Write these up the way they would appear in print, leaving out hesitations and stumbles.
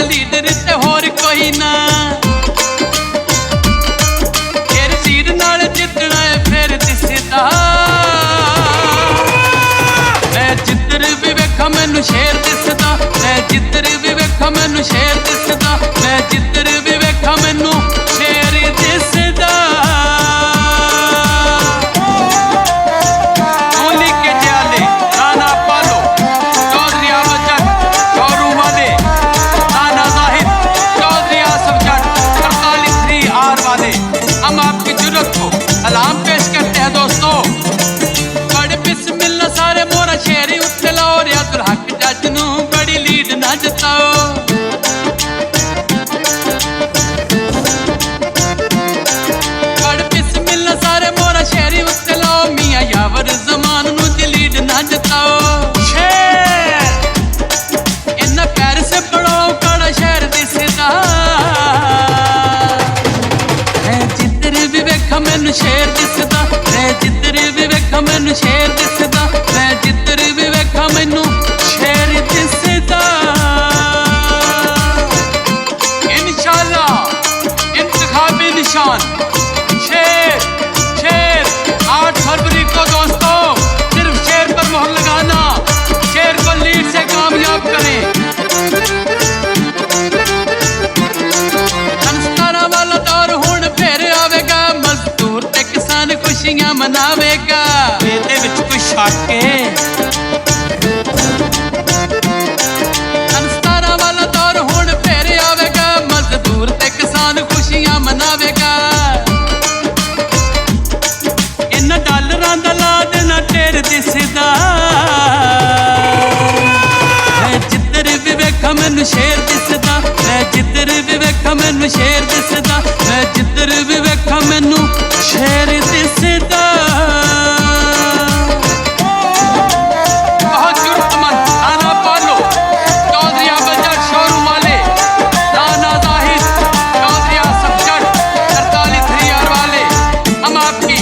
Leader ते होर कोई ना। फिर सीट नाल जितना है फिर दिसदा। मैं जिधर भी वेखा मैनू शेर दिसदा। मैं जिधर भी वेखा मैनू शेर दिसदा। मैं जिधर भी वेखा मैनू शेर दिसदा। हम आपकी जुर्रत को सलाम पेश करते हैं दोस्तों। बड़े बिस्मिल्ला सारे मोरा शेरी उत्ते लाओ। रियाजुल हक जज नू बड़ी लीड ना जताओ। बड़े बिस्मिल्ला सारे मोरा शेरी उत्ते लाओ। मियां यावर जमान नू लीड ना जताओ। शेर इन्ना प्यार से पढ़ो कड़ा शहर दिसदा। मैनू शेर दिसदा। मैं जिधर भी वेखा मैनू शेर दिसदा। मैं जिधर भी वेखा मैनू शेर दिसदा। इंशाअल्लाह इंतखाबी निशान शेर शेर 8 फरवरी को दोस्तों सिर्फ शेर पर मोहर लगाना। शेर को लीड से कामयाब करें। संस्कारा वाला दौर हुण फिर आवेगा। मजदूर ते किसान खुशियां मनावेगा। ਇਹਦੇ ਵਿੱਚ ਕੋਈ ਸ਼ੱਕ है? संस्कारा वाला दौर हुण फिर आवेगा। मजदूर ते किसान खुशियां मनावेगा। इन डॉलरां दा ला देना ढेर दिसदा। मैं जिधर भी वेखा मैनू शेर दिसदा। मैं जिधर भी वेखा मैनू शेर दिसदा। मैं जिधर भी वेखा मैनू शेर दिसदा। बहुत जुर्मंद थाना पालो चौधरी बजट शोरूम वाले। राना जाहिद चौधरी आसफ जट 48 यार वाले। हम आपकी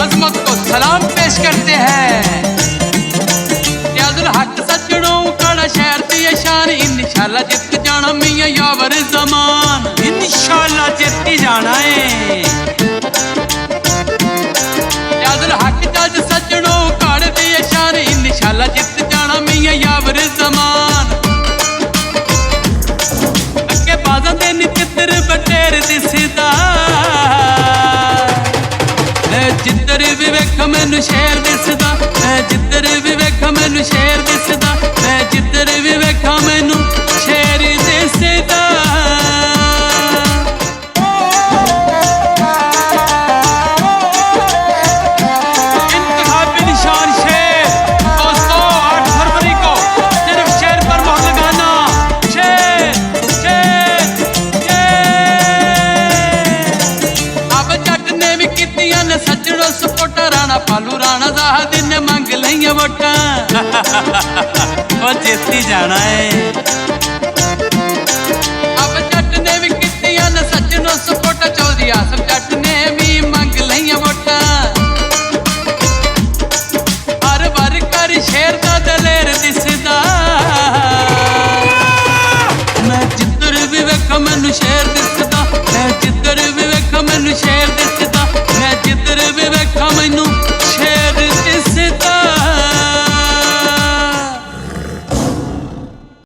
अजमत को सलाम पेश करते हैं। रियाजुल हक सज्जनों कड़ा शहर दी शान। इंशाअल्लाह जित जाना मियां यावर जमान। इंशाअल्लाह जित जाना है। हक जज सज्जनों काड़ दी शान। इंशाअल्लाह जित जाना मियां यावर जमान। अगे बाजा दे नितर बटेर दिसदा। मैं जिधर भी वेखा मैनू शेर दिसदा। मैं जिधर भी वेखा मैनू शेर दिसदा। मैं जिधर भी वेखा मैनू शेर दिसदा। सज्जनों सपोर्टा राणा पालू राणा जाहिद ने मंग लिया वोटा। वो जीती जाना है। अब जट ने भी कीतियां ने सज्जनों सपोर्टा। चौधरी आसफ जट ने भी मंग लिया वोटा। हर बार कर शेर दा दलेर दिसदा। मैं जिधर भी वेखा मैनू शेर दिसदा। मैं जिधर भी वेखा मैनू शेर